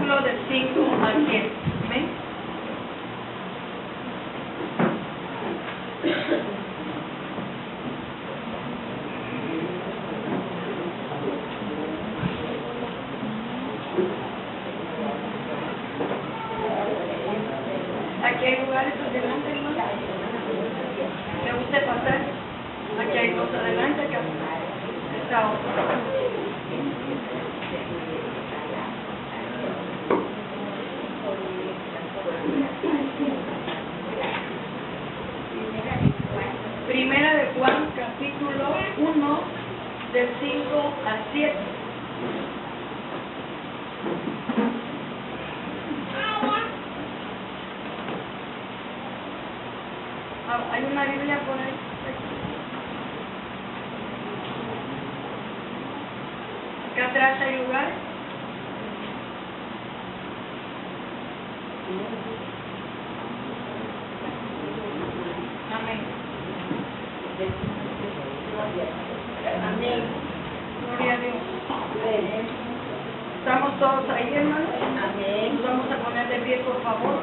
capítulo del 5 al 7. Amén. Aquí hay lugares adelante, hermano. ¿Le gusta pasar? Aquí hay dos adelante, acá está otro. Primera de Juan, capítulo 1, del 5 al 7. ¿Hay una Biblia por ahí? Acá atrás hay lugar. Amén. Amén. Gloria a Dios. ¿Estamos todos ahí, hermanos? Amén. Nos vamos a poner de pie, por favor.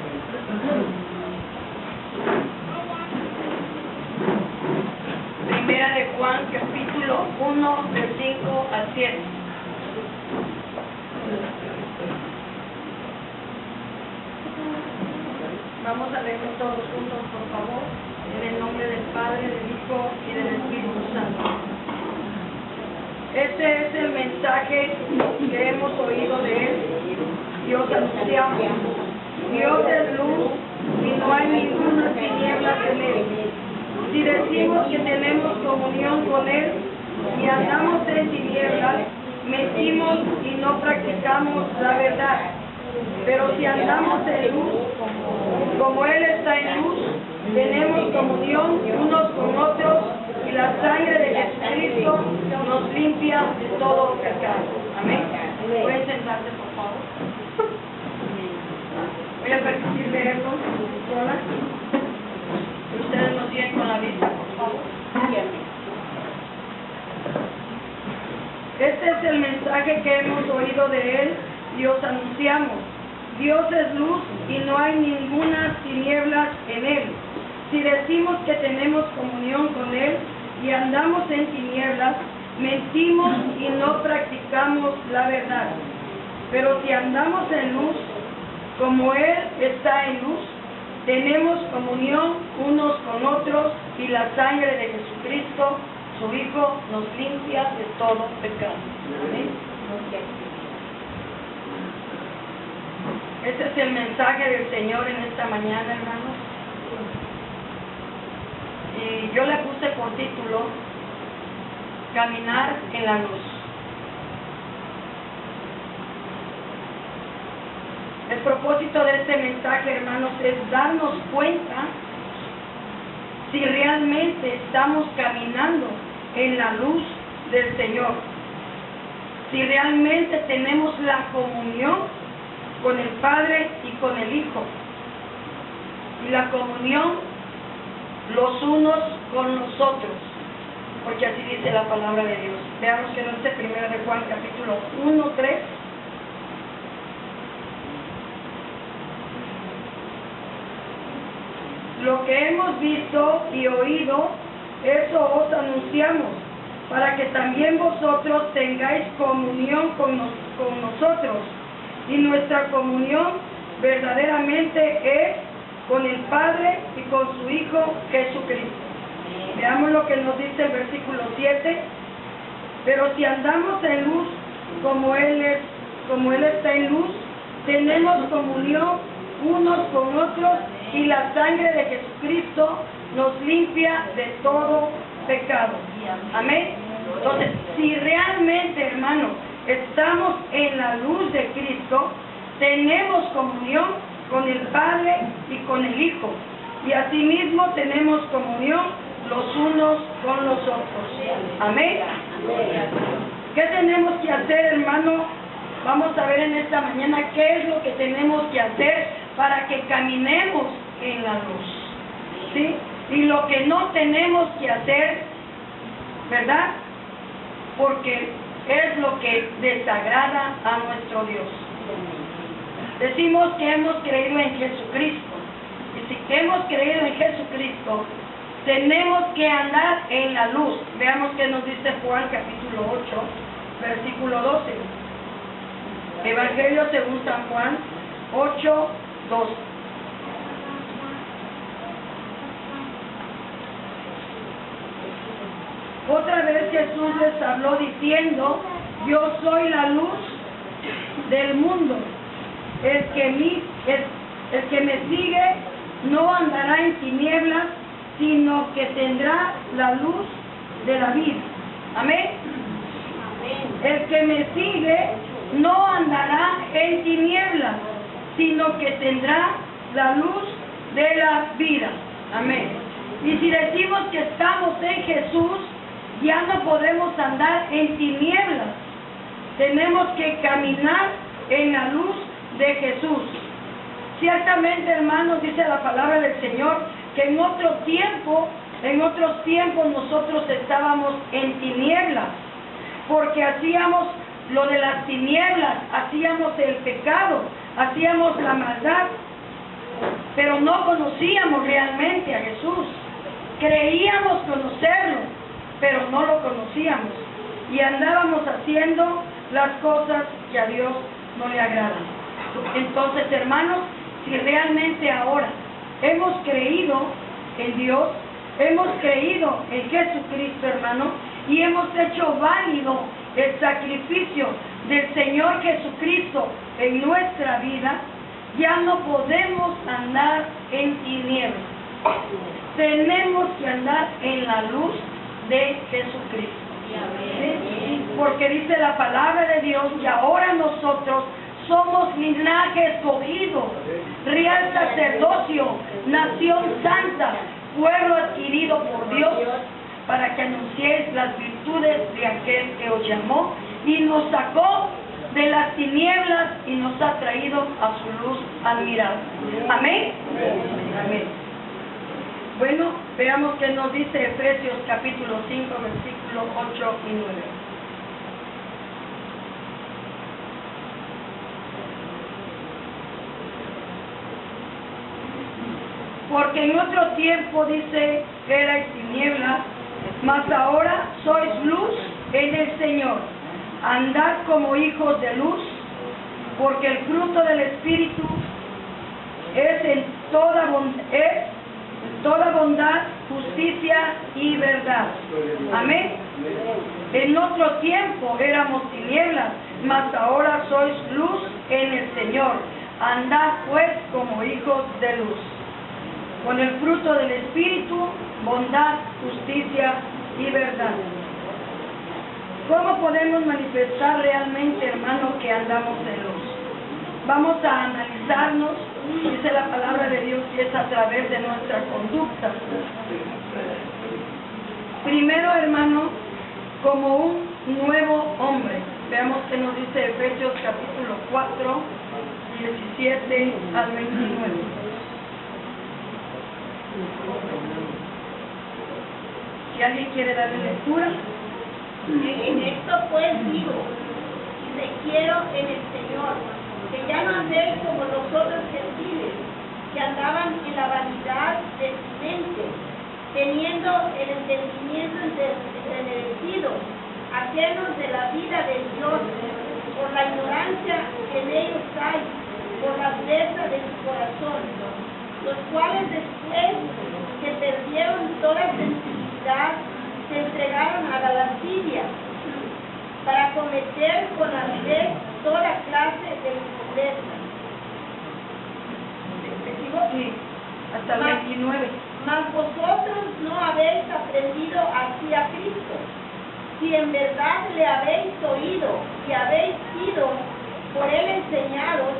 Primera de Juan, capítulo 1, del 5 al 7. Vamos a leerlo todos juntos, por favor, en el nombre del Padre, del Hijo y del Espíritu Santo. Este es el mensaje que hemos oído de Él y os anunciamos. Dios es luz y no hay ninguna tiniebla en Él. Si decimos que tenemos comunión con Él y andamos en tinieblas, mentimos y no practicamos la verdad. Pero si andamos en luz, como Él está en luz, tenemos comunión unos con otros y la sangre de Jesucristo nos limpia de todo pecado. Amén. ¿Pueden sentarse, por favor? Voy a permitir leerlo sola. Ustedes nos siguen con la vista, por favor. Este es el mensaje que hemos oído de Él y os anunciamos. Dios es luz y no hay ninguna tinieblas en Él. Si decimos que tenemos comunión con Él y andamos en tinieblas, mentimos y no practicamos la verdad. Pero si andamos en luz, como Él está en luz, tenemos comunión unos con otros y la sangre de Jesucristo, su Hijo, nos limpia de todo pecado. Amén. Este es el mensaje del Señor en esta mañana, hermanos. Y yo le puse por título, Caminar en la Luz. El propósito de este mensaje, hermanos, es darnos cuenta si realmente estamos caminando en la luz del Señor. Si realmente tenemos la comunión con el Padre y con el Hijo. Y la comunión los unos con nosotros. Porque así dice la palabra de Dios. Veamos que no es Primera de Juan, capítulo 1, 3. Lo que hemos visto y oído, eso os anunciamos, para que también vosotros tengáis comunión con nosotros. Y nuestra comunión verdaderamente es con el Padre y con su Hijo Jesucristo. Veamos lo que nos dice el versículo 7. Pero si andamos en luz, como Él está en luz, tenemos comunión unos con otros y la sangre de Jesucristo nos limpia de todo pecado. Amén. Entonces, si realmente, hermanos, estamos en la luz de Cristo, tenemos comunión con el Padre y con el Hijo. Y asimismo tenemos comunión los unos con los otros. Amén. ¿Qué tenemos que hacer, hermano? Vamos a ver en esta mañana qué es lo que tenemos que hacer para que caminemos en la luz. ¿Sí? Y lo que no tenemos que hacer, ¿verdad? Porque es lo que desagrada a nuestro Dios. Decimos que hemos creído en Jesucristo. Y si hemos creído en Jesucristo, tenemos que andar en la luz. Veamos qué nos dice Juan capítulo 8, versículo 12. Evangelio según San Juan 8, 12. Otra vez Jesús les habló diciendo: yo soy la luz del mundo. El que me sigue no andará en tinieblas, sino que tendrá la luz de la vida. Amén. El que me sigue no andará en tinieblas, sino que tendrá la luz de la vida. Amén. Y si decimos que estamos en Jesús, ya no podemos andar en tinieblas. Tenemos que caminar en la luz de Jesús. Ciertamente, hermanos, dice la palabra del Señor, que en otros tiempos nosotros estábamos en tinieblas, porque hacíamos lo de las tinieblas, hacíamos el pecado, hacíamos la maldad, pero no conocíamos realmente a Jesús. Creíamos conocerlo, pero no lo conocíamos, y andábamos haciendo las cosas que a Dios no le agradan. Entonces, hermanos, si realmente ahora hemos creído en Dios, hemos creído en Jesucristo, hermano, y hemos hecho válido el sacrificio del Señor Jesucristo en nuestra vida, ya no podemos andar en tinieblas. Tenemos que andar en la luz de Jesucristo. ¿Sí? Porque dice la palabra de Dios que ahora nosotros somos linaje escogido, real sacerdocio, nación santa, pueblo adquirido por Dios, para que anunciéis las virtudes de aquel que os llamó y nos sacó de las tinieblas y nos ha traído a su luz admirable. Amén. Amén. Bueno, veamos qué nos dice Efesios capítulo 5, versículos 8 y 9. Porque en otro tiempo, dice, erais tinieblas, mas ahora sois luz en el Señor. Andad como hijos de luz, porque el fruto del Espíritu es en toda bondad, justicia y verdad. Amén. En otro tiempo éramos tinieblas, mas ahora sois luz en el Señor. Andad pues como hijos de luz, con el fruto del Espíritu, bondad, justicia y verdad. ¿Cómo podemos manifestar realmente, hermano, que andamos en luz? Vamos a analizarnos, dice la palabra de Dios, y es a través de nuestra conducta. Primero, hermano, como un nuevo hombre. Veamos qué nos dice Efesios capítulo 4, 17 al 29. Si alguien quiere darle lectura. En esto pues digo, y requiero en el Señor, que ya no andéis como los otros gentiles, que andaban en la vanidad de su mente, teniendo el entendimiento entenebrecido, ajenos de la vida de Dios, por la ignorancia que en ellos hay, por la dureza de su corazón, los cuales después que perdieron toda sensibilidad, se entregaron a la lascivia, para cometer con avidez toda clase de impureza. Sí, hasta el 29. Mas vosotros no habéis aprendido así a Cristo, si en verdad le habéis oído y habéis sido por él enseñados,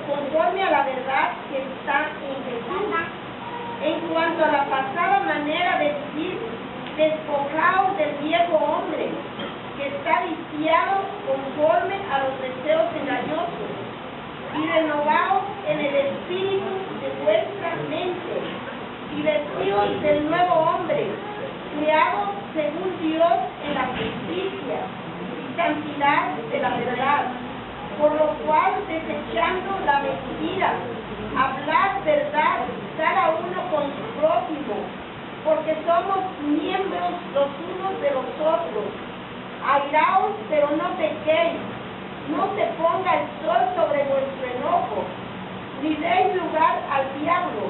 conforme a la verdad que está en Jesús. En cuanto a la pasada manera de vivir, despojaos del viejo hombre, que está viciado conforme a los deseos engañosos, y renovaos en el espíritu de vuestra mente, y vestíos del nuevo hombre, creado según Dios en la justicia y santidad de la verdad, por lo cual, desechando la mentira, mentiras, hablar verdad cada uno con su prójimo, porque somos miembros los unos de los otros. Airaos, pero no pequéis, no se ponga el sol sobre vuestro enojo, ni deis lugar al diablo.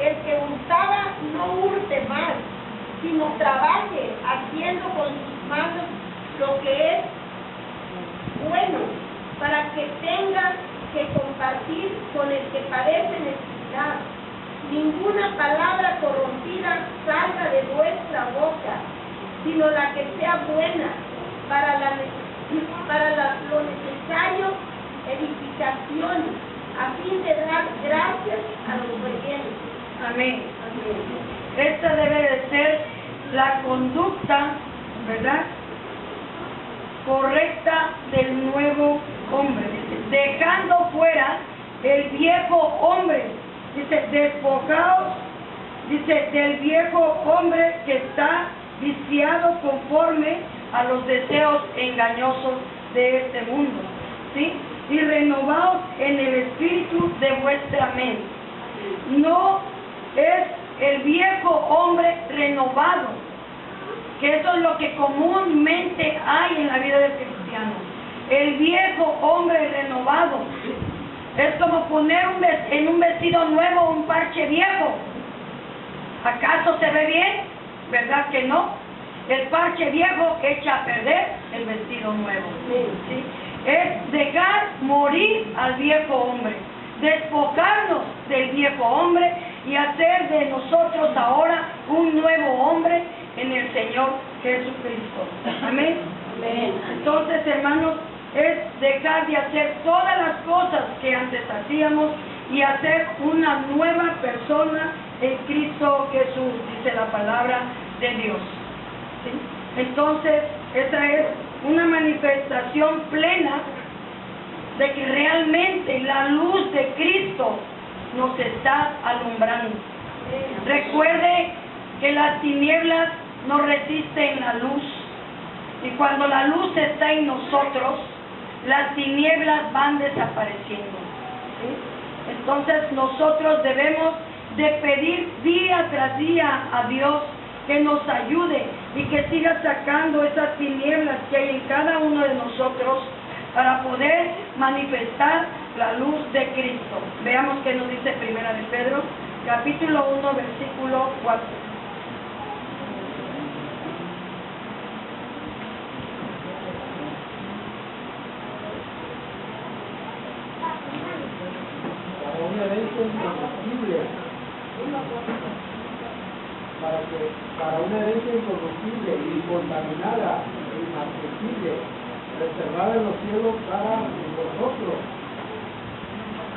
El que hurtaba no hurte más, sino trabaje haciendo con sus manos lo que es bueno, para que tenga que compartir con el que padece necesidad. Ninguna palabra corrompida salga de vuestra boca, sino la que sea buena para lo necesario, edificación, a fin de dar gracias a los creyentes. Amén. Esta debe de ser la conducta, ¿verdad?, correcta del nuevo hombre. Dice, dejando fuera el viejo hombre. Dice, despojaos, dice, del viejo hombre que está viciado conforme a los deseos engañosos de este mundo, ¿sí? Y renovaos en el espíritu de vuestra mente. No es el viejo hombre renovado, que eso es lo que comúnmente hay en la vida del cristiano. El viejo hombre renovado es como poner en un vestido nuevo un parche viejo. ¿Acaso se ve bien? ¿Verdad que no? El parche viejo echa a perder el vestido nuevo, ¿sí? Es dejar morir al viejo hombre, despojarnos del viejo hombre y hacer de nosotros ahora un nuevo hombre en el Señor Jesucristo. Amén. Amén. Entonces, hermanos, es dejar de hacer todas las cosas que antes hacíamos y hacer una nueva persona en Cristo Jesús, dice la palabra de Dios. ¿Sí? Entonces, esa es una manifestación plena de que realmente la luz de Cristo nos está alumbrando. Recuerde que las tinieblas no resisten la luz, y cuando la luz está en nosotros, las tinieblas van desapareciendo, ¿sí? Entonces nosotros debemos de pedir día tras día a Dios que nos ayude y que siga sacando esas tinieblas que hay en cada uno de nosotros para poder manifestar la luz de Cristo. Veamos qué nos dice Primera de Pedro, capítulo 1, versículo 4. Para una herencia incorruptible y contaminada, inaccesible, reservada en los cielos para vosotros.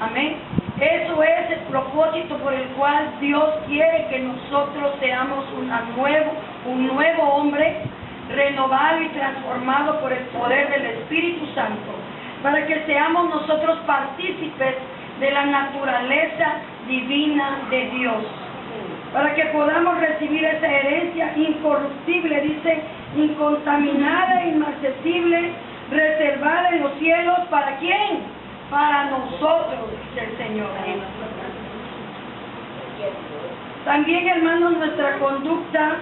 Amén. Eso es el propósito por el cual Dios quiere que nosotros seamos un nuevo hombre, renovado y transformado por el poder del Espíritu Santo, para que seamos nosotros partícipes de la naturaleza divina de Dios, para que podamos recibir esa herencia incorruptible, dice, incontaminada, inaccesible, reservada en los cielos. ¿Para quién? Para nosotros, dice el Señor. También, hermanos, nuestra conducta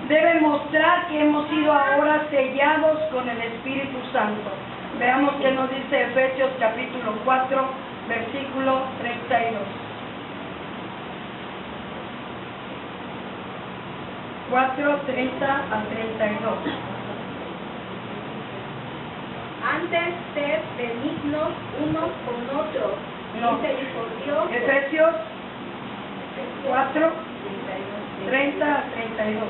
debe mostrar que hemos sido ahora sellados con el Espíritu Santo. Veamos qué nos dice Efesios capítulo 4, versículo 32. 4:30 a 32. Antes sed benignos unos con otros, misericordiosos. Efesios 4, 30 a 32.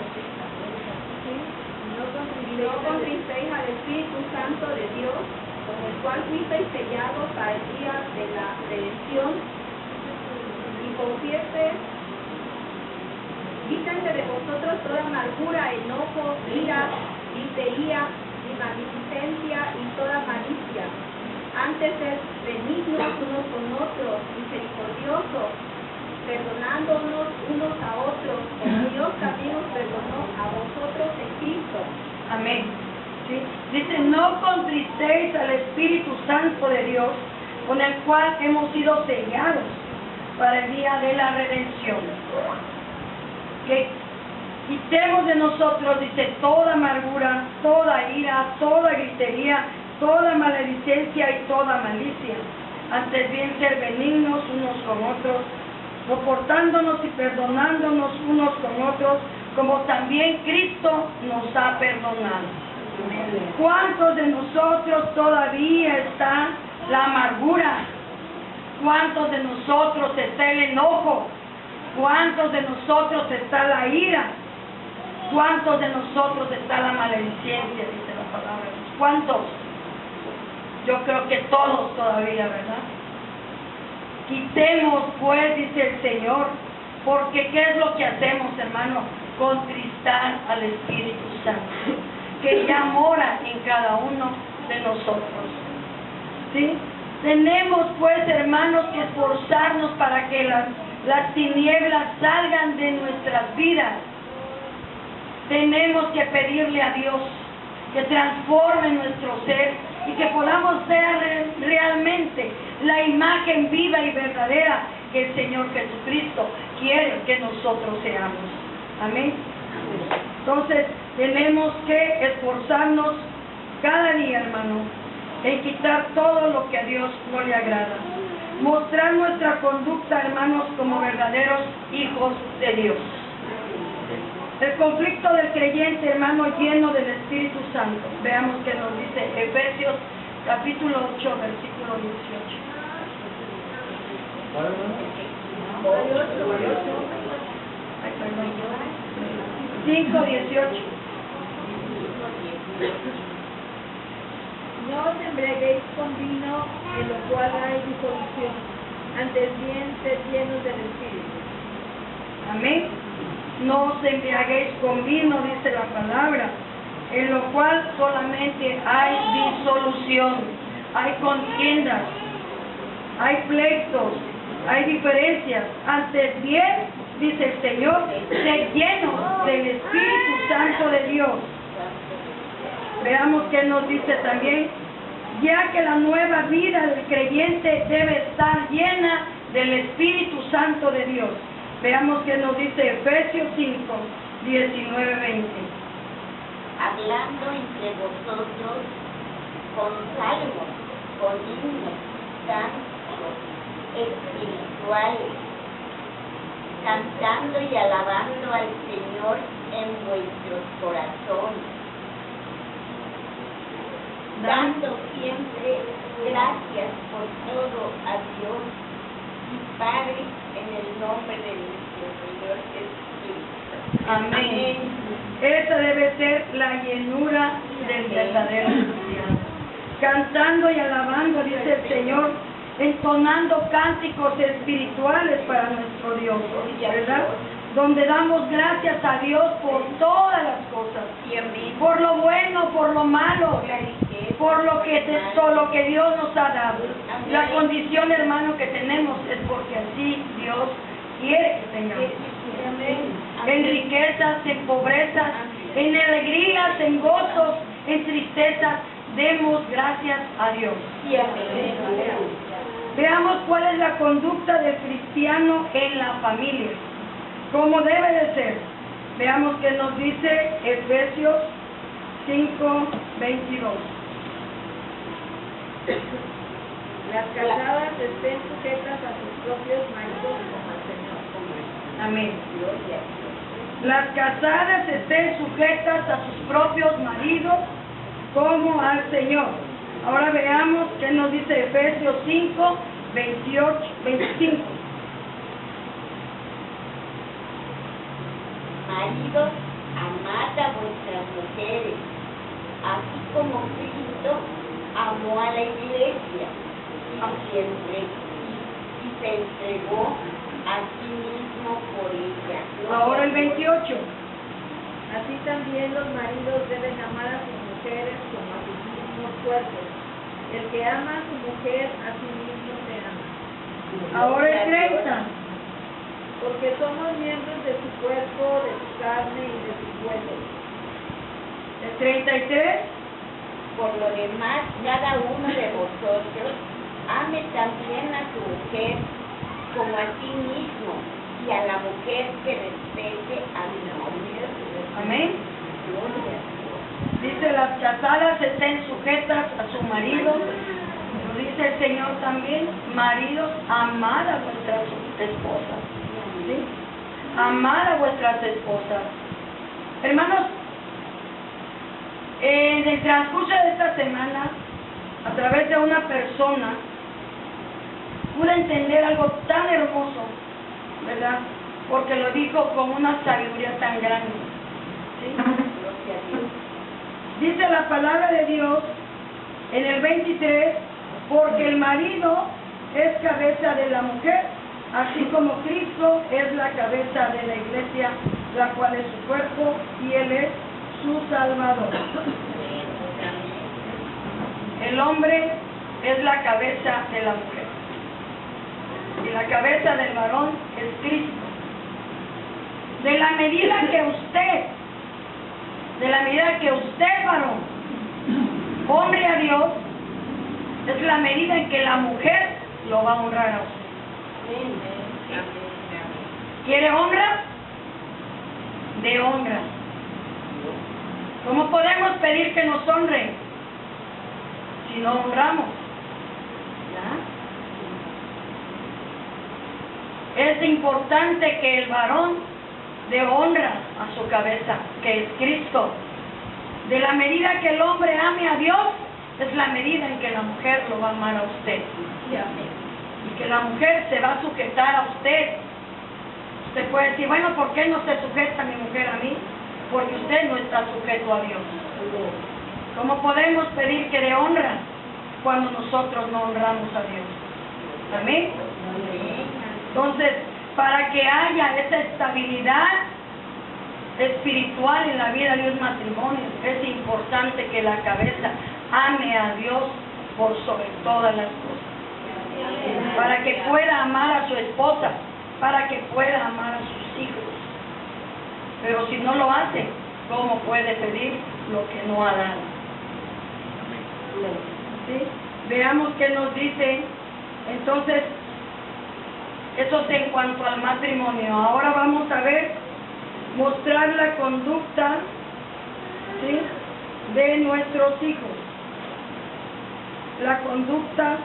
No contristéis al Espíritu Santo de Dios, con el cual fuisteis sellados para el día de la redención, y quítense de vosotros toda amargura, enojo, ira, gritería, magnificencia y toda malicia. Antes sed benignos unos con otros, misericordiosos, perdonándonos unos a otros, como Dios también os perdonó a vosotros en Cristo. Amén. ¿Sí? Dice, no contristéis al Espíritu Santo de Dios, con el cual hemos sido sellados para el día de la redención. Que quitemos de nosotros, dice, toda amargura, toda ira, toda gritería, toda maledicencia y toda malicia. Antes bien ser benignos unos con otros, soportándonos y perdonándonos unos con otros, como también Cristo nos ha perdonado. ¿Cuántos de nosotros todavía está la amargura? ¿Cuántos de nosotros está el enojo? ¿Cuántos de nosotros está la ira? ¿Cuántos de nosotros está la maledicencia? Dice la palabra. ¿Cuántos? Yo creo que todos todavía, ¿verdad? Quitemos, pues, dice el Señor, porque ¿qué es lo que hacemos, hermano? Contristar al Espíritu Santo, que ya mora en cada uno de nosotros. ¿Sí? Tenemos, pues, hermanos, que esforzarnos para que las tinieblas salgan de nuestras vidas. Tenemos que pedirle a Dios que transforme nuestro ser y que podamos ser realmente la imagen viva y verdadera que el Señor Jesucristo quiere que nosotros seamos. Amén. Entonces, tenemos que esforzarnos cada día, hermano, en quitar todo lo que a Dios no le agrada. Mostrar nuestra conducta, hermanos, como verdaderos hijos de Dios. El conflicto del creyente, hermano, lleno del Espíritu Santo. Veamos que nos dice Efesios capítulo 8, versículo 18. 5:18. No os embriaguéis con vino, en lo cual hay disolución, antes bien sed llenos del Espíritu. Amén. No os embriaguéis con vino, dice la palabra, en lo cual solamente hay disolución, hay contiendas, hay pleitos, hay diferencias. Antes bien, dice el Señor, sed llenos del Espíritu Santo de Dios. Veamos que nos dice también, ya que la nueva vida del creyente debe estar llena del Espíritu Santo de Dios. Veamos que nos dice Efesios 5, 19, 20. Hablando entre vosotros con salmos, con himnos, cánticos espirituales, cantando y alabando al Señor en vuestros corazones, dando siempre gracias por todo a Dios y Padre en el nombre de nuestro Señor Jesucristo. Amén. Esa debe ser la llenura del verdadero cristiano. Cantando y alabando, dice el Señor, entonando cánticos espirituales para nuestro Dios, ¿verdad? Donde damos gracias a Dios por todas las cosas, por lo bueno, por lo malo, por todo lo que Dios nos ha dado. La condición, hermano, que tenemos es porque así Dios quiere que tengamos. En riquezas, en pobrezas, en alegrías, en gozos, en tristezas, demos gracias a Dios. Veamos cuál es la conducta del cristiano en la familia. ¿Cómo debe de ser? Veamos que nos dice Efesios 5, 22. Las casadas estén sujetas a sus propios maridos como al Señor. Amén. Las casadas estén sujetas a sus propios maridos como al Señor. Ahora veamos qué nos dice Efesios 5, 28, 25. Maridos, amad a vuestras mujeres, así como Cristo amó a la iglesia y se entregó a sí mismo por ella. Ahora el 28. Así también los maridos deben amar a sus mujeres como a sus mismos cuerpos. El que ama a su mujer, a sí mismo se ama. Ahora el 30. Porque somos miembros de su cuerpo, de su carne y de sus huesos. El 33. Por lo demás, cada uno de vosotros ame también a su mujer como a sí mismo, y a la mujer que respete al marido. Amén. Dice, las casadas estén sujetas a su marido. Lo dice el Señor también. Maridos, amad a vuestras esposas. ¿Sí? Amad a vuestras esposas. Hermanos, en el transcurso de esta semana, a través de una persona, pude entender algo tan hermoso, ¿verdad? Porque lo dijo con una sabiduría tan grande. ¿Sí? Dice la palabra de Dios en el 23, porque el marido es cabeza de la mujer, así como Cristo es la cabeza de la iglesia, la cual es su cuerpo y Él es su Salvador. El hombre es la cabeza de la mujer y la cabeza del varón es Cristo. De la medida que usted, varón, honre a Dios, es la medida en que la mujer lo va a honrar a usted. ¿Quiere honra? De honra. ¿Cómo podemos pedir que nos honren si no honramos? ¿Ya? Es importante que el varón dé honra a su cabeza, que es Cristo. De la medida que el hombre ame a Dios, es la medida en que la mujer lo va a amar a usted. Y que la mujer se va a sujetar a usted. Usted puede decir, bueno, ¿por qué no se sujeta mi mujer a mí? Porque usted no está sujeto a Dios. ¿Cómo podemos pedir que dé honra cuando nosotros no honramos a Dios? ¿Amén? Entonces, para que haya esa estabilidad espiritual en la vida de un matrimonio, es importante que la cabeza ame a Dios por sobre todas las cosas, para que pueda amar a su esposa, para que pueda amar a sus hijos. Pero si no lo hace, ¿cómo puede pedir lo que no ha dado? ¿Sí? Veamos qué nos dice. Entonces, eso es en cuanto al matrimonio. Ahora vamos a ver, mostrar la conducta, ¿sí?, de nuestros hijos. La conducta,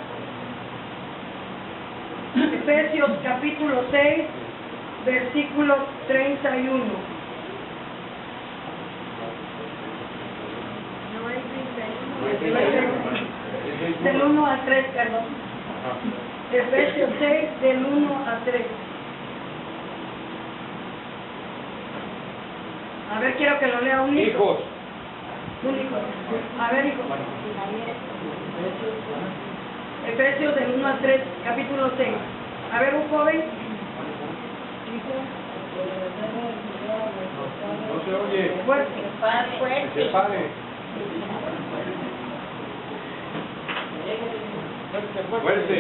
Efesios capítulo 6, versículo 31. Del 1 al 3, perdón. Efesios 6, del 1 a 3. A ver, quiero que lo lea un hijo. Hijos. Un hijo. A ver, hijo. Efesios del 1 al 3, capítulo 6. A ver, un joven. No se oye. Fuerte. Que se pare. Fuerte.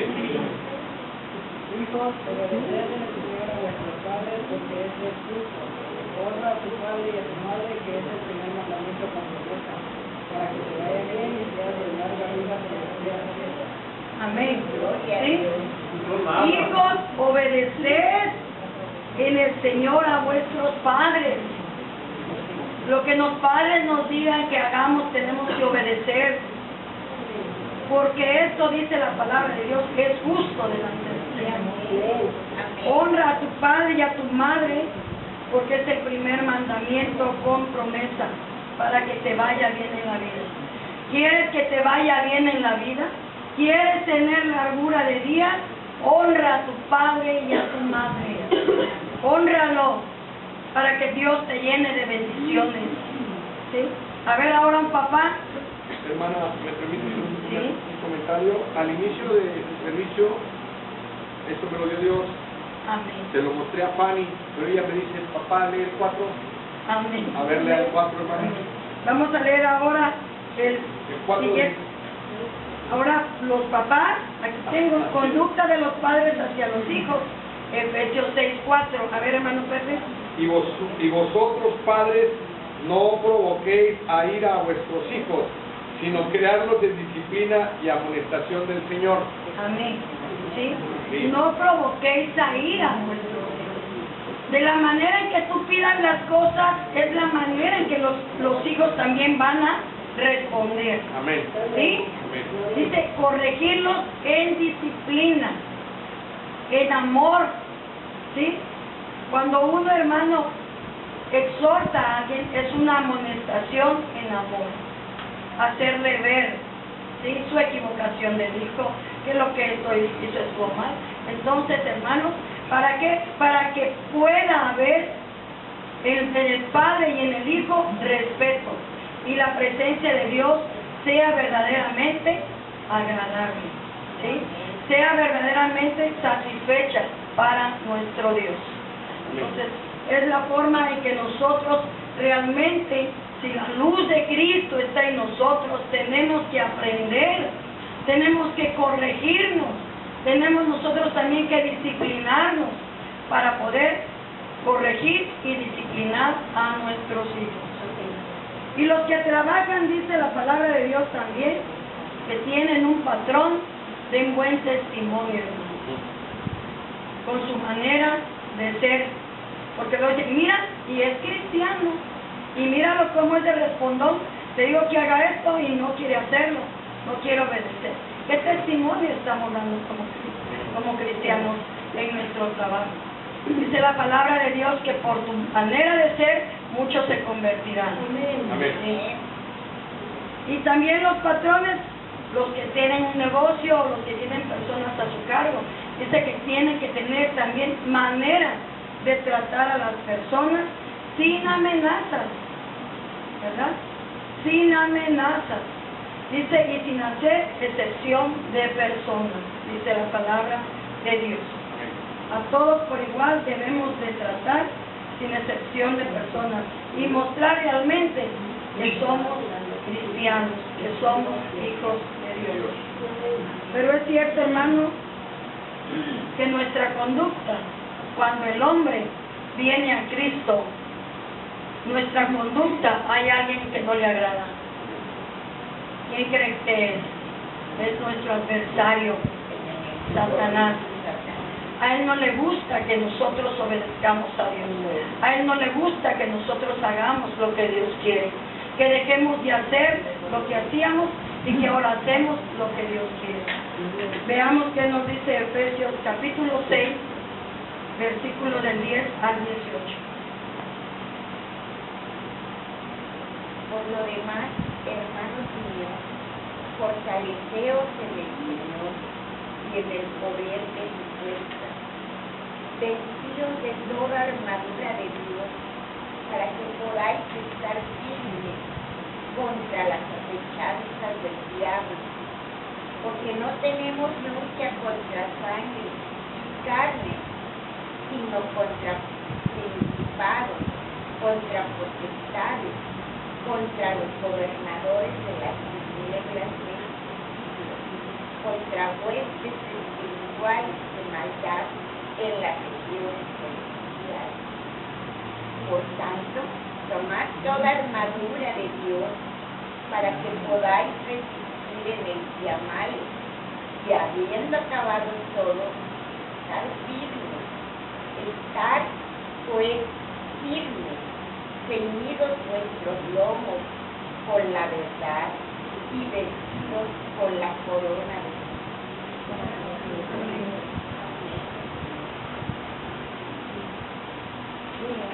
Hijos, obedeced en el Señor a vuestros padres, porque es justo. Honra a tu padre y a tu madre, que es el primer mandamiento con promesa, para que te vaya bien y seas de larga vida por los días de vida. Amén. ¿Sí? Hijos, obedeced en el Señor a vuestros padres. Lo que los padres nos digan que hagamos, tenemos que obedecer. Porque esto dice la palabra de Dios, que es justo delante del Señor. Honra a tu padre y a tu madre, porque es el primer mandamiento con promesa, para que te vaya bien en la vida. ¿Quieres que te vaya bien en la vida? ¿Quieres tener largura de días? Honra a tu padre y a tu madre. Hónralo, para que Dios te llene de bendiciones. ¿Sí? A ver ahora un papá. Hermana, ¿me permite un comentario? Al inicio del servicio, esto me lo dio Dios. Amén. Se lo mostré a Fanny, pero ella me dice, papá, lee el 4. Amén. A ver, lea el 4, hermano. Vamos a leer ahora el 4. siguiente. Ahora los papás, aquí tengo conducta de los padres hacia los hijos. Efesios 6:4. A ver, hermano Pepe. Y vosotros, padres, no provoquéis a ira a vuestros hijos, sino crearlos en disciplina y amonestación del Señor. Amén. ¿Sí? No provoquéis a ira a vuestros hijos. De la manera en que tú pidas las cosas, es la manera en que los hijos también van a responder. Amén. ¿Sí? Amén. Dice, corregirlos en disciplina, en amor. ¿Sí? Cuando un hermano exhorta a alguien, es una amonestación en amor. Hacerle ver, ¿sí?, su equivocación del hijo, que lo que esto hizo estuvo mal. Entonces, hermanos, ¿para qué? Para que pueda haber en el Padre y en el Hijo respeto, y la presencia de Dios sea verdaderamente agradable, ¿sí? Sea verdaderamente satisfecha para nuestro Dios. Entonces, es la forma en que nosotros realmente, si la luz de Cristo está en nosotros, tenemos que aprender, tenemos que corregirnos, tenemos nosotros también que disciplinarnos para poder corregir y disciplinar a nuestros hijos. Y los que trabajan, dice la palabra de Dios también, que tienen un patrón de un buen testimonio, con su manera de ser, porque lo dicen, mira, y es cristiano, y míralo cómo es de respondón, te digo que haga esto y no quiere hacerlo, no quiere obedecer. ¿Qué testimonio estamos dando como cristianos en nuestro trabajo? Dice la palabra de Dios que por tu manera de ser, muchos se convertirán. Amén. Y también los patrones, los que tienen un negocio o los que tienen personas a su cargo, dice que tienen que tener también manera de tratar a las personas sin amenazas, ¿verdad? Sin amenazas. Dice, y sin hacer excepción de personas, dice la palabra de Dios. A todos por igual debemos de tratar sin excepción de personas y mostrar realmente que somos cristianos, que somos hijos de Dios. Pero es cierto, hermano, que nuestra conducta, cuando el hombre viene a Cristo, nuestra conducta, hay alguien que no le agrada. ¿Quién cree que es? Es nuestro adversario, Satanás. A él no le gusta que nosotros obedezcamos a Dios. A él no le gusta que nosotros hagamos lo que Dios quiere. Que dejemos de hacer lo que hacíamos y que ahora hacemos lo que Dios quiere. Veamos qué nos dice Efesios capítulo 6, versículo del 10 al 18. Por lo demás, hermanos míos, fortaleceos en el Señor y en el poder de su fuerza, vestidos de toda armadura de Dios, para que podáis estar firmes contra las acechanzas del diablo, porque no tenemos lucha contra sangre y carne, sino contra principados, contra potestades, contra los gobernadores de las tinieblas de este siglo, contra huestes espirituales de maldad en las regiones celestiales. Por tanto, tomad toda armadura de Dios para que podáis resistir en el día malo, y habiendo acabado todo, estar firmes. Estar, pues, firmes, ceñidos vuestros lomos con la verdad y vestidos con la corona de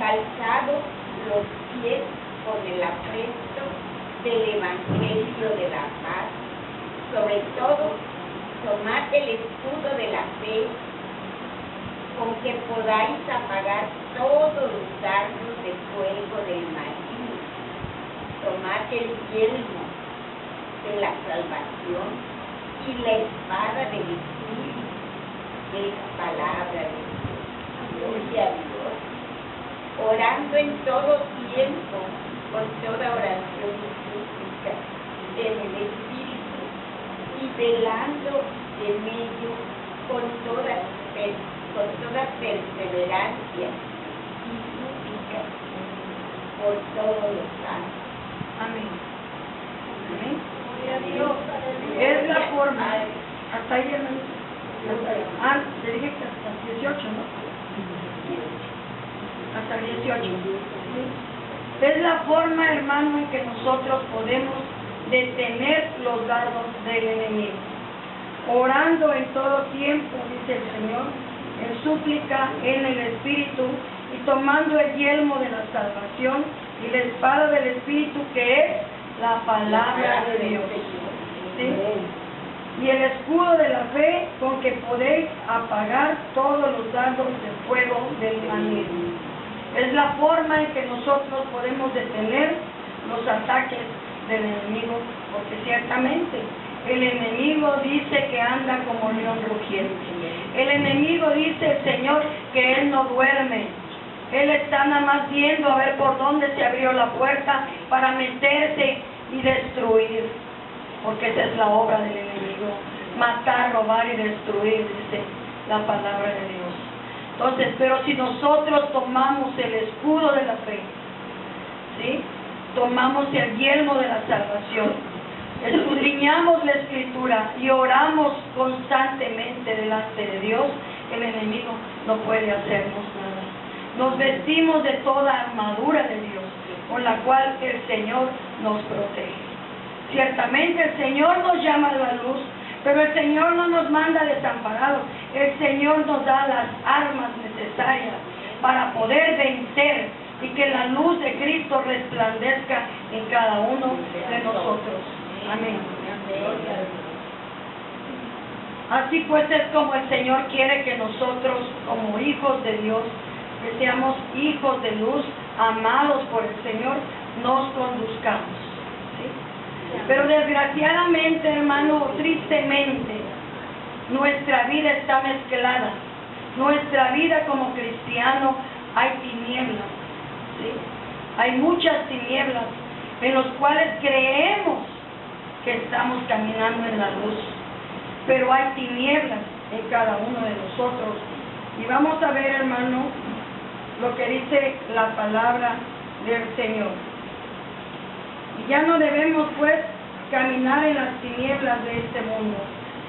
calzados los pies con el apresto del Evangelio de la paz. Sobre todo, tomad el escudo de la fe, con que podáis apagar todos los dardos de fuego del maligno. Tomad el yelmo de la salvación y la espada del Espíritu, que es palabra de Dios. Gloria a Dios. Orando en todo tiempo, con toda oración y súplica en el Espíritu, y velando en ello con toda perseverancia y súplica por todos los santos. Amén. Amén. Es la forma Hasta ahí, hermanito. Ah, le dije que hasta 18, ¿no? Hasta 18. ¿Sí? Es la forma, hermano, en que nosotros podemos detener los dardos del enemigo. Orando en todo tiempo, dice el Señor, en súplica en el Espíritu, y tomando el yelmo de la salvación y la espada del Espíritu, que es la palabra de Dios. ¿Sí? Y el escudo de la fe, con que podéis apagar todos los dardos de fuego del maligno. Es la forma en que nosotros podemos detener los ataques del enemigo, porque ciertamente el enemigo dice que anda como león rugiente. El enemigo dice el Señor que él no duerme. Él está nada más viendo a ver por dónde se abrió la puerta para meterse y destruir. Porque esa es la obra del enemigo: matar, robar y destruir, dice la palabra de Dios. Entonces, pero si nosotros tomamos el escudo de la fe, ¿sí? Tomamos el yelmo de la salvación, escudriñamos la Escritura y oramos constantemente delante de Dios, el enemigo no puede hacernos nada. Nos vestimos de toda armadura de Dios, con la cual el Señor nos protege. Ciertamente el Señor nos llama a la luz, pero el Señor no nos manda desamparados. El Señor nos da las armas necesarias para poder vencer y que la luz de Cristo resplandezca en cada uno de nosotros. Amén. Así pues es como el Señor quiere que nosotros, como hijos de Dios, que seamos hijos de luz, amados por el Señor, nos conduzcamos. ¿Sí? Pero desgraciadamente, hermano, tristemente, nuestra vida está mezclada. Nuestra vida como cristiano hay tinieblas. ¿Sí? Hay muchas tinieblas en las cuales creemos que estamos caminando en la luz, pero hay tinieblas en cada uno de nosotros. Y vamos a ver, hermano, lo que dice la palabra del Señor. Y ya no debemos, pues, caminar en las tinieblas de este mundo.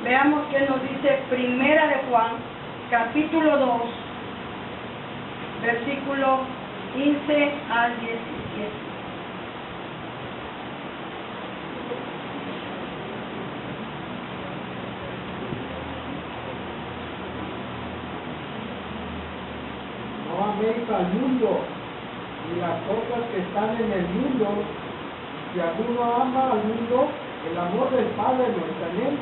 Veamos qué nos dice Primera de Juan, capítulo 2, versículo 15 al 17. No améis al mundo y las cosas que están en el mundo. Si alguno ama al mundo, el amor del Padre no está en él.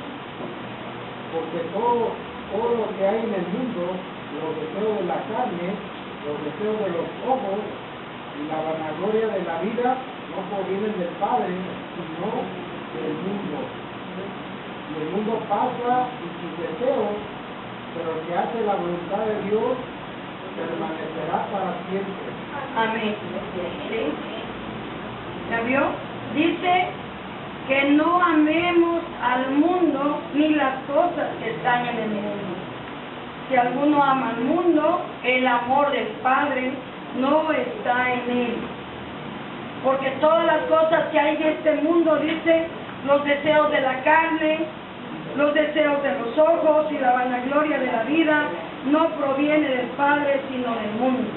Porque todo lo que hay en el mundo, los deseos de la carne, los deseos de los ojos y la vanagloria de la vida, no provienen del Padre, sino del mundo. Y el mundo pasa y sus deseos, pero el que hace la voluntad de Dios permanecerá para siempre. Amén. ¿Sí? ¿Ya vio? Dice que no amemos al mundo ni las cosas que están en el mundo. Si alguno ama al mundo, el amor del Padre no está en él. Porque todas las cosas que hay en este mundo, dice, los deseos de la carne, los deseos de los ojos y la vanagloria de la vida, no proviene del Padre, sino del mundo.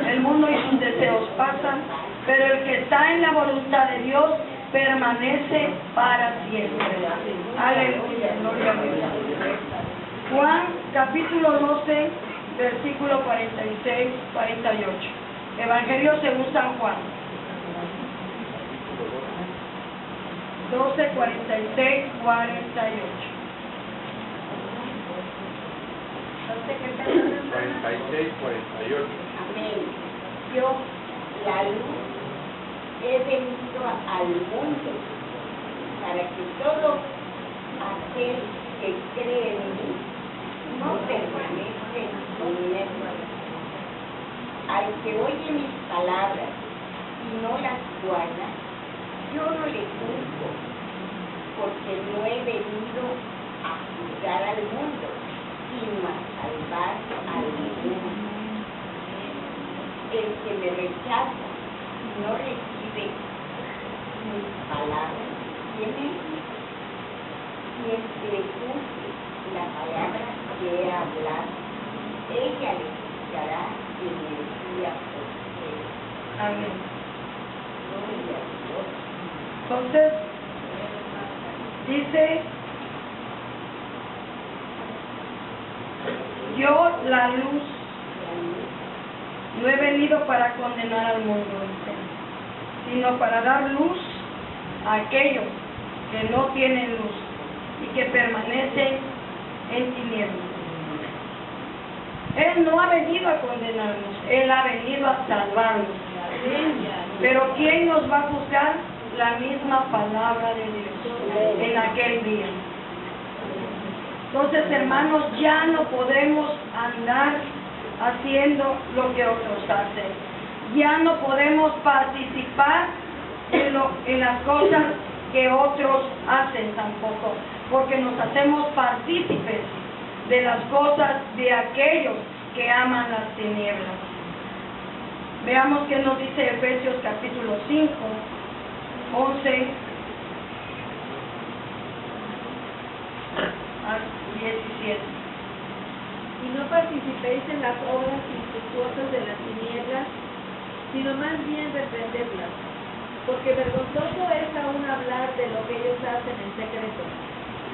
El mundo y sus deseos pasan, pero el que está en la voluntad de Dios permanece para siempre. Aleluya, gloria a Dios. Juan, capítulo 12, versículo 46, 48. Evangelio según San Juan. 12, 46, 48. 46, 48. Amén. Yo, la luz, he venido al mundo para que todo aquel que cree en mí no permanezca en tinieblas. Al que oye mis palabras y no las guarda, yo no le juzgo, porque no he venido a juzgar al mundo, sino a salvar al mundo. El que me rechaza y no recibe mis palabras, tiene quien le juzgue. la palabra que he hablado, ella le quitará energía por ustedes. Amén. Gloria a Dios. Entonces, dice, yo la luz no he venido para condenar al mundo, dice, sino para dar luz a aquellos que no tienen luz y que permanecen en tinieblas. Él no ha venido a condenarnos, Él ha venido a salvarnos. Pero ¿quién nos va a juzgar? La misma palabra de Dios en aquel día. Entonces, hermanos, ya no podemos andar haciendo lo que otros hacen. Ya no podemos participar en las cosas que otros hacen tampoco, porque nos hacemos partícipes de las cosas de aquellos que aman las tinieblas. Veamos qué nos dice Efesios capítulo 5, 11 a 17. Y no participéis en las obras infructuosas de las tinieblas, sino más bien reprenderlas, porque vergonzoso es aún hablar de lo que ellos hacen en secreto.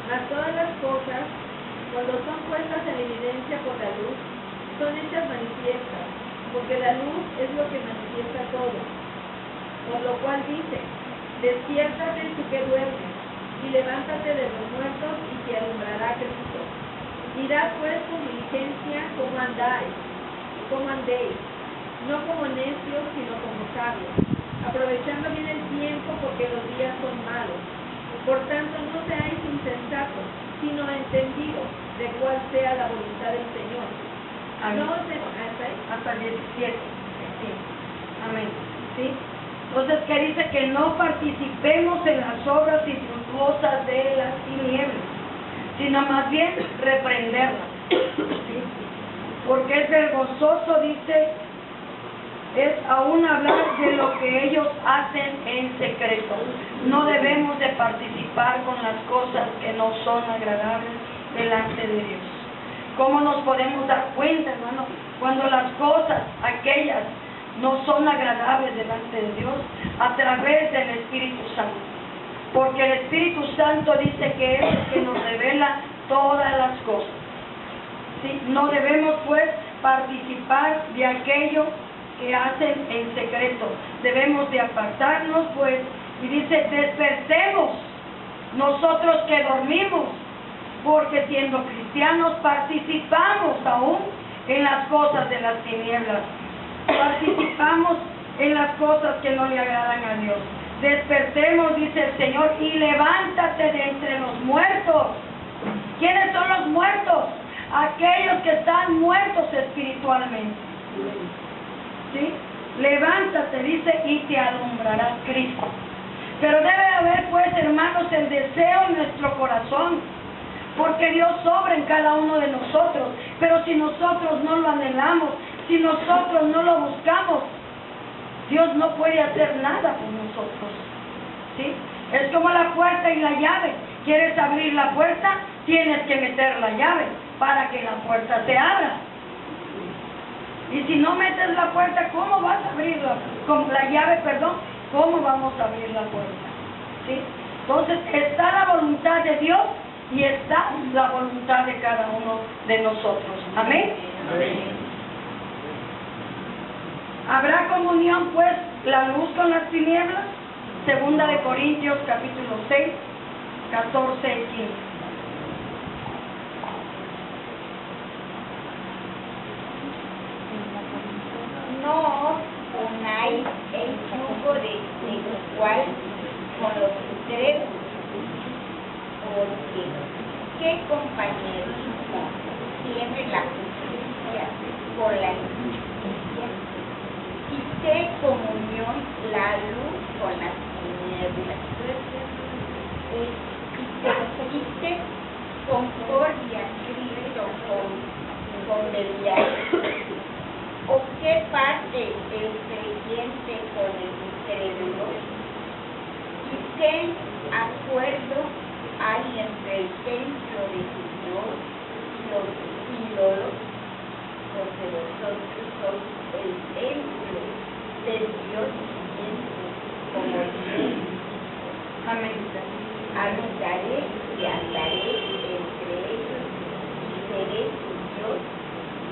Mas todas las cosas, cuando son puestas en evidencia por la luz, son hechas manifiestas, porque la luz es lo que manifiesta todo. Por lo cual dice, despiértate tú que duermes, y levántate de los muertos, y te alumbrará Cristo. Mirad pues con diligencia cómo andéis, no como necios, sino como sabios, aprovechando bien el tiempo, porque los días son malos. Por tanto, no seáis insensatos, sino entendidos de cuál sea la voluntad del Señor. Amén. No os Hasta el 17. Sí. Amén. ¿Sí? Entonces, ¿qué dice? Que no participemos en las obras infructuosas de las tinieblas, sino más bien reprenderlas. ¿Sí? Porque es vergonzoso, dice, es aún hablar de lo que ellos hacen en secreto. No debemos de participar con las cosas que no son agradables delante de Dios. ¿Cómo nos podemos dar cuenta, hermano? Cuando las cosas, aquellas, no son agradables delante de Dios, a través del Espíritu Santo. Porque el Espíritu Santo dice que es el que nos revela todas las cosas. ¿Sí? No debemos, pues, participar de aquello que hacen en secreto. Debemos de apartarnos, pues, y dice, despertemos nosotros que dormimos, porque siendo cristianos participamos aún en las cosas de las tinieblas. Participamos en las cosas que no le agradan a Dios. Despertemos, dice el Señor, y levántate de entre los muertos. ¿Quiénes son los muertos? Aquellos que están muertos espiritualmente. ¿Sí? Levántate, dice, y te alumbrará Cristo. Pero debe haber, pues, hermanos, el deseo en nuestro corazón, porque Dios obra en cada uno de nosotros. Pero si nosotros no lo anhelamos, si nosotros no lo buscamos, Dios no puede hacer nada por nosotros. ¿Sí? Es como la puerta y la llave. ¿Quieres abrir la puerta? Tienes que meter la llave para que la puerta se abra. Y si no metes la puerta, ¿cómo vas a abrirla? Con la llave, perdón, ¿cómo vamos a abrir la puerta? ¿Sí? Entonces, está la voluntad de Dios y está la voluntad de cada uno de nosotros. Amén. Amén. ¿Habrá comunión, pues, la luz con las tinieblas? Segunda de Corintios, capítulo 6, 14 y 15. No os unáis el yugo de cual con los incrédulos, porque ¿qué compañerismo tiene la justicia con la injusticia? ¿Y qué comunión la luz con las tinieblas? ¿Y qué concordia Cristo con Belial? ¿O qué parte el creyente con el incrédulo? ¿Y qué acuerdo hay entre el templo de su los ídolos, porque vosotros sois el templo del Dios viviente, como Dios dijo. Amén. Habitaré y andaré entre ellos, y seré su Dios,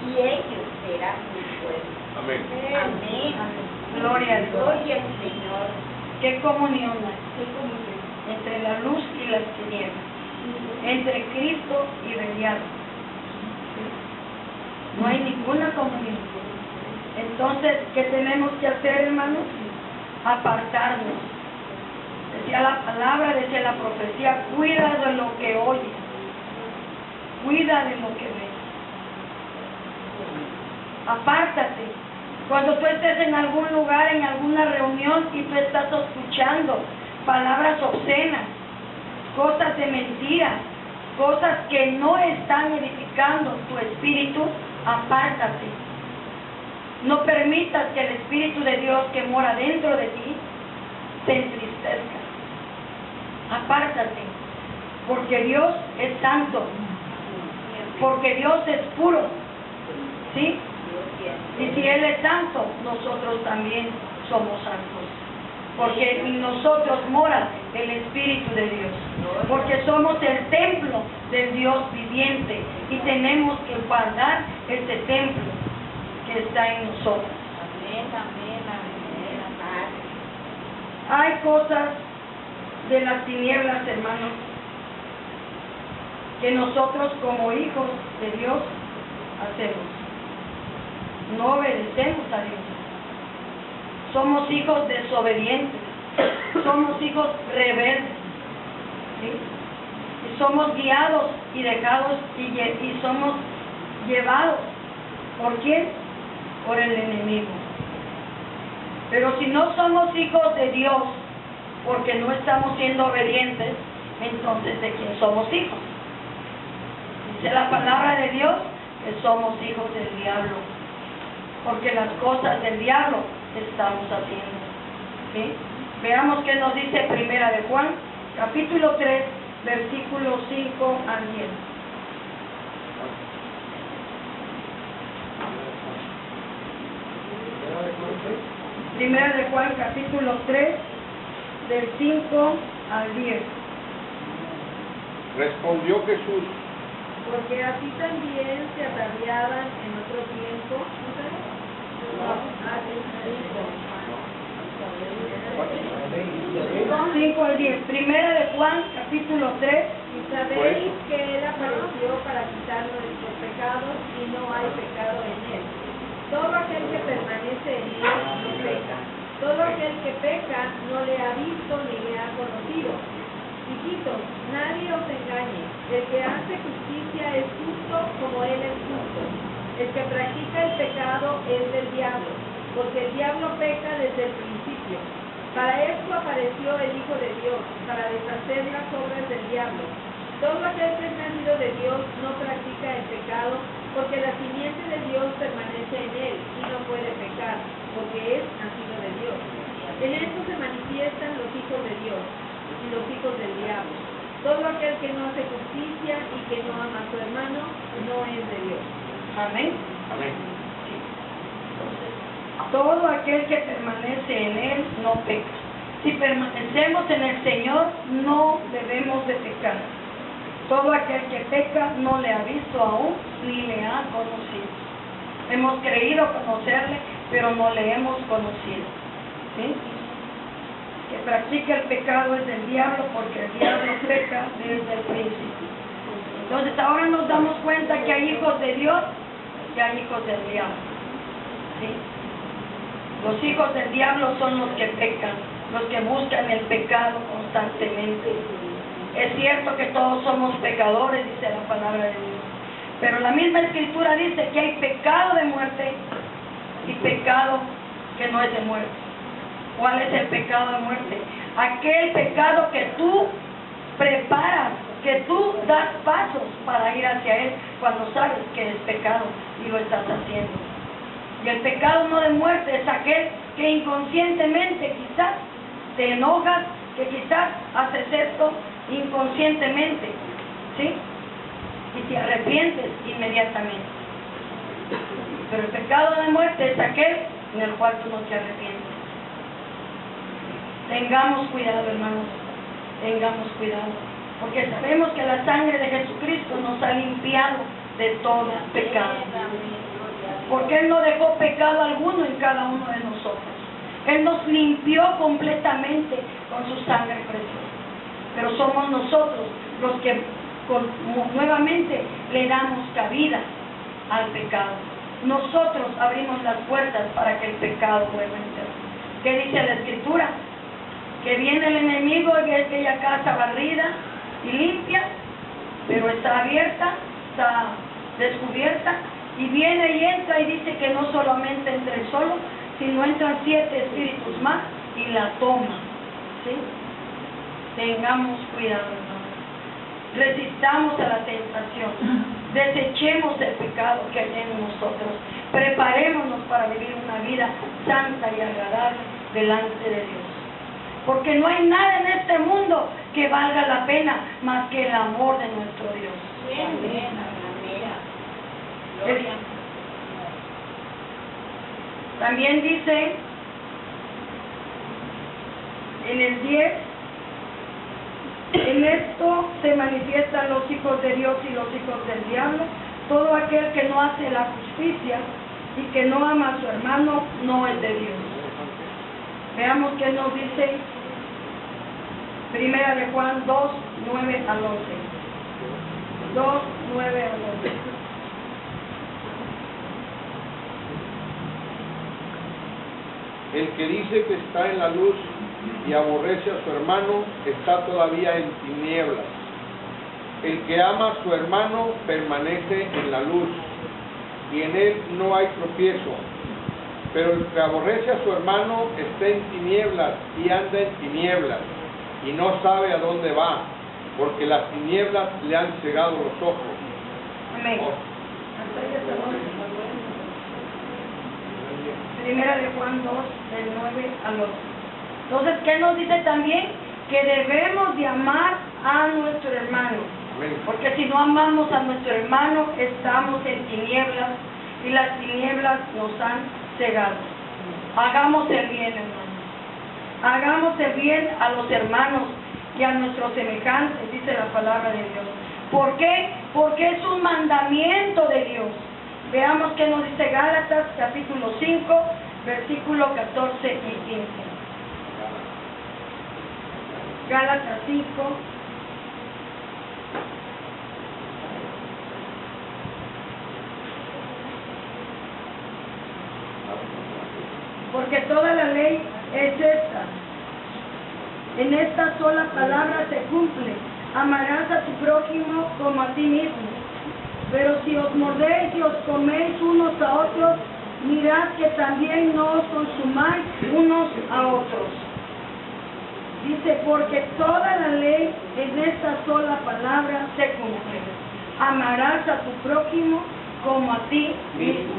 y ellos serán mi pueblo. Amén. Amén. Gloria a Dios. Gloria al Señor. ¿Qué comunión hay? Entre la luz y las tinieblas, entre Cristo y el diablo. No hay ninguna comunión. Entonces, ¿qué tenemos que hacer, hermanos? Apartarnos. Decía la palabra, decía la profecía, cuida de lo que oyes, cuida de lo que ves. Apártate. Cuando tú estés en algún lugar, en alguna reunión, y tú estás escuchando palabras obscenas, cosas de mentiras, cosas que no están edificando tu espíritu, apártate. No permitas que el Espíritu de Dios que mora dentro de ti te entristezca. Apártate, porque Dios es santo, porque Dios es puro, ¿sí? Y si Él es santo, nosotros también somos santos, porque en nosotros mora el Espíritu de Dios, porque somos el templo del Dios viviente y tenemos que guardar ese templo que está en nosotros. Amén, amén, amén, amén. Hay cosas de las tinieblas, hermanos, que nosotros como hijos de Dios hacemos. No obedecemos a Dios. Somos hijos desobedientes. Somos hijos rebeldes. ¿Sí? Y somos guiados y dejados y somos llevados. ¿Por quién? Por el enemigo. Pero si no somos hijos de Dios, porque no estamos siendo obedientes, entonces ¿de quién somos hijos? Dice la palabra de Dios que somos hijos del diablo, porque las cosas del diablo estamos haciendo. ¿Sí? Veamos qué nos dice Primera de Juan, capítulo 3, versículos 5 al 10. Primera de Juan, capítulo 3, del 5 al 10. Respondió Jesús: Porque así también se ataviaban en otro tiempo. Son 5 al 10. Primera de Juan, capítulo 3. Y sabéis que Él apareció para quitar nuestros pecados y no hay pecado en Él. Todo aquel que permanece en Dios no peca. Todo aquel que peca no le ha visto ni le ha conocido. Hijitos, nadie os engañe. El que hace justicia es justo como Él es justo. El que practica el pecado es del diablo, porque el diablo peca desde el principio. Para esto apareció el Hijo de Dios, para deshacer las obras del diablo. Todo aquel que es nacido de Dios no practica el pecado, porque la simiente de Dios permanece en él y no puede pecar, porque es nacido de Dios. En esto se manifiestan los hijos de Dios y los hijos del diablo. Todo aquel que no hace justicia y que no ama a su hermano no es de Dios. Amén. Amén. Todo aquel que permanece en Él no peca. Si permanecemos en el Señor, no debemos de pecar. Todo aquel que peca no le ha visto aún ni le ha conocido. Hemos creído conocerle, pero no le hemos conocido. ¿Sí? Que practica el pecado es del diablo, porque el diablo peca desde el principio. Entonces ahora nos damos cuenta que hay hijos de Dios y hay hijos del diablo. ¿Sí? Los hijos del diablo son los que pecan, los que buscan el pecado constantemente. Es cierto que todos somos pecadores, dice la palabra de Dios, pero la misma Escritura dice que hay pecado de muerte y pecado que no es de muerte. ¿Cuál es el pecado de muerte? Aquel pecado que tú preparas, que tú das pasos para ir hacia él cuando sabes que es pecado y lo estás haciendo. Y el pecado no de muerte es aquel que inconscientemente quizás te enojas, que quizás haces esto inconscientemente, ¿sí? y te arrepientes inmediatamente. Pero el pecado de muerte es aquel en el cual tú no te arrepientes. Tengamos cuidado, hermanos, tengamos cuidado, porque sabemos que la sangre de Jesucristo nos ha limpiado de todo pecado, porque Él no dejó pecado alguno en cada uno de nosotros. Él nos limpió completamente con su sangre preciosa, pero somos nosotros los que nuevamente le damos cabida al pecado. Nosotros abrimos las puertas para que el pecado vuelva a entrar. ¿Qué dice la Escritura? Que viene el enemigo y ve aquella casa barrida y limpia, pero está abierta, está descubierta, y viene y entra y dice que no solamente entra él solo, sino entran 7 espíritus más y la toma. ¿Sí? Tengamos cuidado, hermanos. Resistamos a la tentación. Desechemos el pecado que hay en nosotros. Preparémonos para vivir una vida santa y agradable delante de Dios. Porque no hay nada en este mundo que valga la pena más que el amor de nuestro Dios. También dice en el 10, en esto se manifiestan los hijos de Dios y los hijos del diablo. Todo aquel que no hace la justicia y que no ama a su hermano no es de Dios. Veamos qué nos dice Primera de Juan 2, 9 al 11. 2, 9 al 11. El que dice que está en la luz y aborrece a su hermano está todavía en tinieblas. El que ama a su hermano permanece en la luz, y en él no hay tropiezo. Pero el que aborrece a su hermano está en tinieblas y anda en tinieblas, y no sabe a dónde va, porque las tinieblas le han cegado los ojos. Amén. Primera de Juan 2, del 9 al 11. Entonces, ¿qué nos dice también? Que debemos de amar a nuestro hermano. Amén. Porque si no amamos a nuestro hermano, estamos en tinieblas, y las tinieblas nos han cegado. Hagamos el bien, hermanos. Hagamos el bien a los hermanos y a nuestros semejantes, dice la palabra de Dios. ¿Por qué? Porque es un mandamiento de Dios. Veamos qué nos dice Gálatas, capítulo 5, versículo 14 y 15. Gálatas 5. Porque toda la ley es esta. En esta sola palabra se cumple: amarás a tu prójimo como a ti mismo. Pero si os mordéis y os coméis unos a otros, mirad que también no os consumáis unos a otros. Dice, porque toda la ley en esta sola palabra se cumple: amarás a tu prójimo como a ti mismo.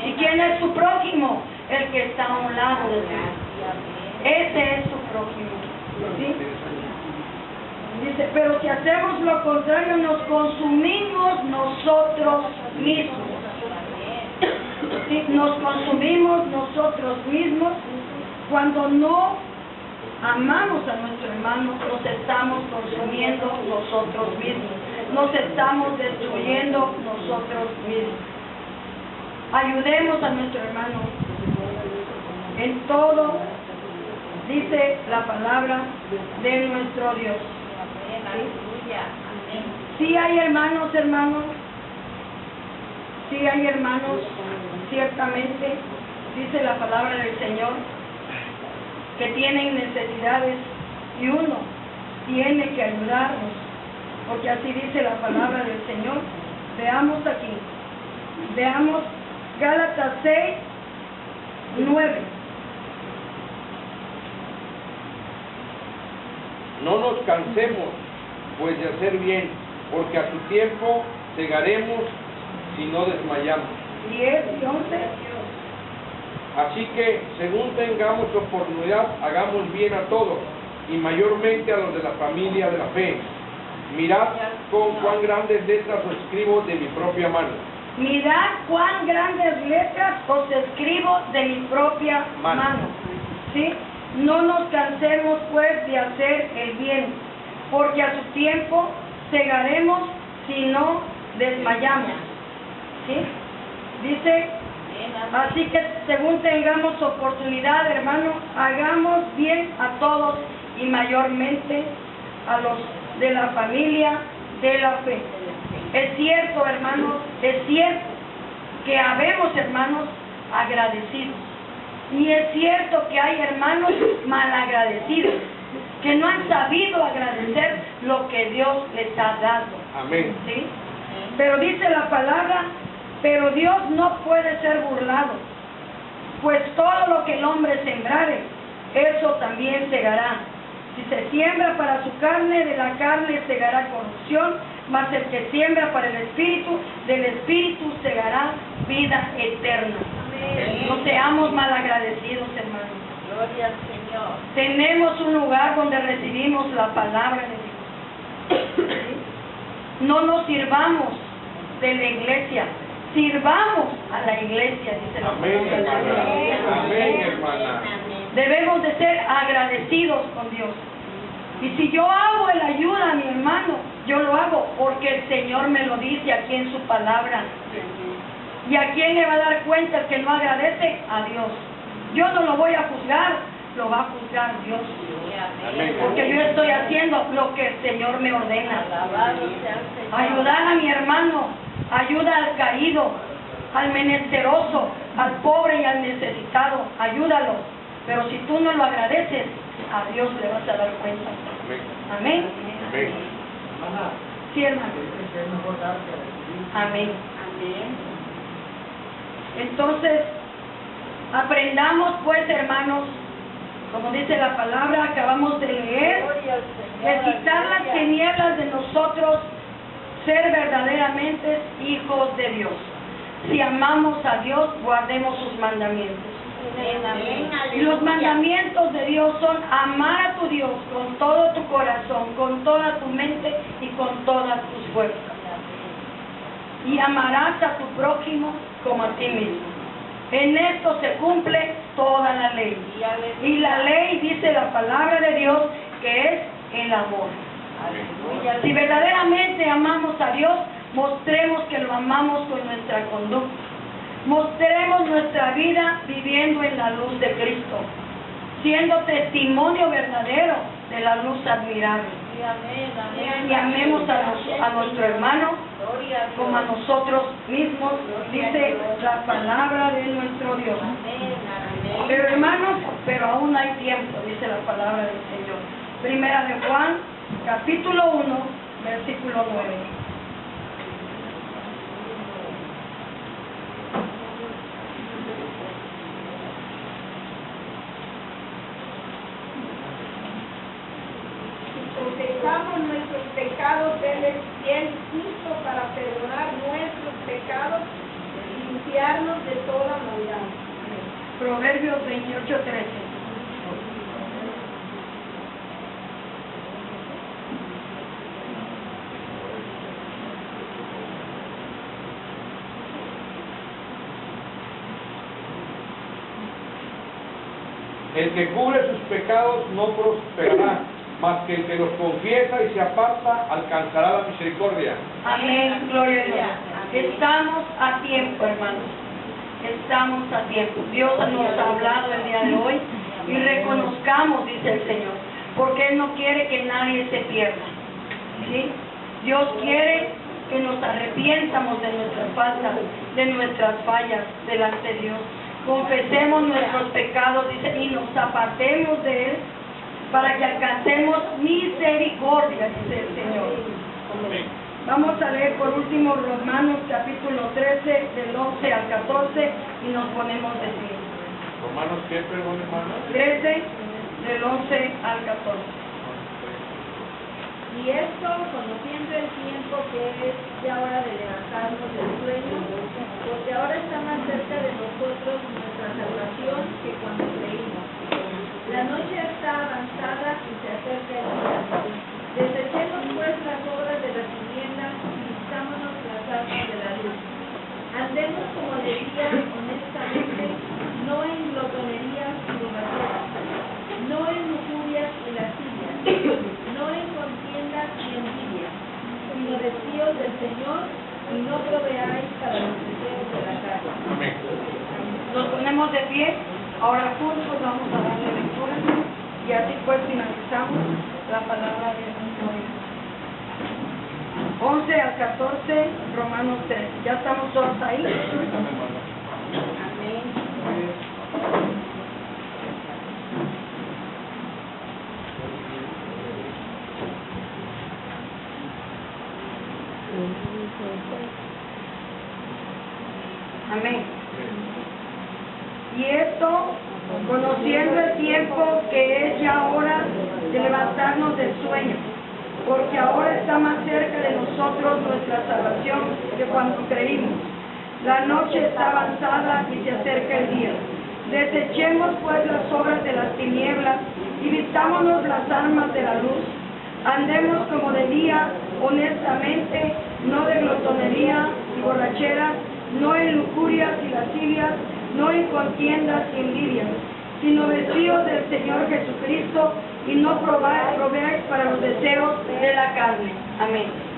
¿Y quién es tu prójimo? El que está a un lado de ti. Ese es tu prójimo. ¿Sí? Dice, pero si hacemos lo contrario, nos consumimos nosotros mismos. ¿Sí? Nos consumimos nosotros mismos cuando no amamos a nuestro hermano. Nos estamos consumiendo nosotros mismos. Nos estamos destruyendo nosotros mismos. Ayudemos a nuestro hermano en todo, dice la palabra de nuestro Dios. Sí hay hermanos, sí hay hermanos, ciertamente, dice la palabra del Señor, que tienen necesidades y uno tiene que ayudarnos, porque así dice la palabra del Señor. Veamos aquí, veamos Gálatas 6, 9. No nos cansemos, pues, de hacer bien, porque a su tiempo segaremos si no desmayamos. 10 y 11. Así que, según tengamos oportunidad, hagamos bien a todos, y mayormente a los de la familia de la fe. Mirad con cuán grandes letras os escribo de mi propia mano. Mirad cuán grandes letras os escribo de mi propia mano. ¿Sí? No nos cansemos pues de hacer el bien, porque a su tiempo segaremos si no desmayamos. ¿Sí? Dice, así que según tengamos oportunidad, hermanos, hagamos bien a todos y mayormente a los de la familia de la fe. Es cierto, hermanos, es cierto que habemos hermanos agradecidos. Y es cierto que hay hermanos malagradecidos, que no han sabido agradecer lo que Dios les ha dado. Amén. ¿Sí? Pero dice la palabra, pero Dios no puede ser burlado, pues todo lo que el hombre sembrare, eso también segará. Si se siembra para su carne, de la carne segará corrupción, mas el que siembra para el Espíritu, del Espíritu segará vida eterna. Amén. No seamos malagradecidos, hermanos. Gloria al Señor. Tenemos un lugar donde recibimos la palabra de Dios. No nos sirvamos de la iglesia, sirvamos a la iglesia, dice la Amén, palabra. hermana. Amén, hermana. Debemos de ser agradecidos con Dios. Y si yo hago el ayuda a mi hermano, yo lo hago porque el Señor me lo dice aquí en su palabra. ¿Y a quién le va a dar cuenta el que no agradece? A Dios. Yo no lo voy a juzgar, lo va a juzgar Dios. Amén. Porque yo estoy haciendo lo que el Señor me ordena. Alabado sea el Señor. Ayudar a mi hermano, ayuda al caído, al menesteroso, al pobre y al necesitado, ayúdalo. Pero si tú no lo agradeces, a Dios le vas a dar cuenta. Amén. Amén. Amén. Hermana, Sí, hermano. dicen que es mejor dar que recibir. Amén. Entonces, aprendamos pues, hermanos, como dice la palabra, acabamos de leer, Gloria al Señor. de quitar las Aleluya. tinieblas de nosotros, ser verdaderamente hijos de Dios. Si amamos a Dios, guardemos sus mandamientos. Amén. Y los mandamientos de Dios son amar a tu Dios con todo tu corazón, con toda tu mente y con todas tus fuerzas. Y amarás a tu prójimo como a ti mismo. En esto se cumple toda la ley. Y la ley, dice la palabra de Dios, que es el amor. Aleluya. Si verdaderamente amamos a Dios, mostremos que lo amamos con nuestra conducta. Mostremos nuestra vida viviendo en la luz de Cristo, siendo testimonio verdadero de la luz admirable. Y amemos a nuestro hermano como a nosotros mismos, dice la palabra de nuestro Dios. Pero hermanos, pero aún hay tiempo, dice la palabra del Señor. Primera de Juan, capítulo 1, versículo 9. Confesamos nuestros pecados, Él es fiel y justo para perdonar nuestros pecados y limpiarnos de toda maldad. Proverbios 28:13. El que cubre sus pecados no prosperará, mas que el que los confiesa y se aparta alcanzará la misericordia. Amén, gloria a Dios. Estamos a tiempo, hermanos. Estamos a tiempo. Dios nos ha hablado el día de hoy y reconozcamos, dice el Señor, porque Él no quiere que nadie se pierda. ¿Sí? Dios quiere que nos arrepientamos de nuestras faltas, de nuestras fallas delante de Dios. Confesemos nuestros pecados, dice, y nos apartemos de Él para que alcancemos misericordia, dice el Señor. Vamos a leer por último Romanos capítulo 13, del 11 al 14, y nos ponemos de pie. Romanos, ¿qué, perdón, hermano? 13, del 11 al 14. Y esto, conociendo el tiempo que es ya hora de levantarnos del sueño, porque ahora está más cerca de nosotros nuestra salvación que cuando creímos. La noche está avanzada y se acerca el día. Desechemos pues las obras Andemos como de día, honestamente, no en glotonerías y borracheras, no en lujurias y lascivias, no en contiendas y envidias, sino vestidos del Señor y no proveáis para los deseos de la carne. Amén. Nos ponemos de pie, ahora juntos vamos a darle lectura y así pues finalizamos la palabra de hoy. 11 al 14, Romanos 3. ¿Ya estamos todos ahí? Amén. Amén. Y esto, conociendo el tiempo que es ya hora de levantarnos del sueño, porque ahora está más cerca de nosotros nuestra salvación que cuando creímos. La noche está avanzada y se acerca el día. Desechemos pues las obras de las tinieblas y vistámonos las armas de la luz. Andemos como de día, honestamente, no de glotonería y borracheras, no en lujurias y lascivias, no en contiendas y envidias, sino vestidos del Señor Jesucristo y no proveáis para los deseos de la carne. Amén.